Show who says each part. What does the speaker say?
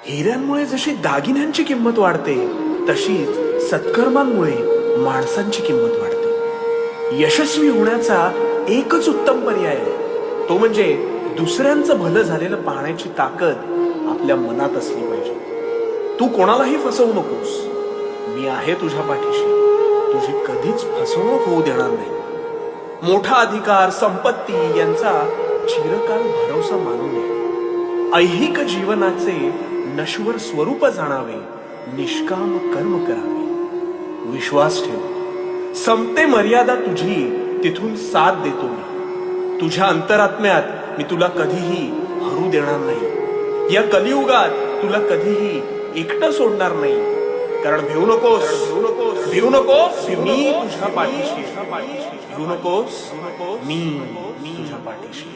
Speaker 1: हिऱ्यांमुळे जशी दागिन्यांची किंमत वाढते, तशीच सत्कर्मांमुळे माणसांची किंमत वाढते. यशस्वी होण्याचा एकच उत्तम पर्याय आहे, तो म्हणजे दुसऱ्यांचं भलं झालेलं पाहण्याची ताकद आपल्या मनात असली पाहिजे. तू कोणालाही फसवू नकोस. मी आहे तुझ्या पाठीशी. तुझी कधीच फसवणूक होऊ देणार नाही. मोठा अधिकार, संपत्ती यांचा चिरकाल भरोसा मानू नये. ऐहिक जीवनाचे नश्वर स्वरूप जाणावे, निष्काम कर्म करावे. विश्वास ठेव, संपते मर्यादा तुझी, तिथून साथ देतो मी. तुझ्या अंतरात्म्यात मी तुला कधीही हरू देणार नाही. या कलियुगात तुला कधीही एकटं सोडणार नाही. कारण भिवू नकोस, भिवू नकोस, मी तुझ्या पाठीशी. भिवू नकोस, मी तुझ्या पाठीशी.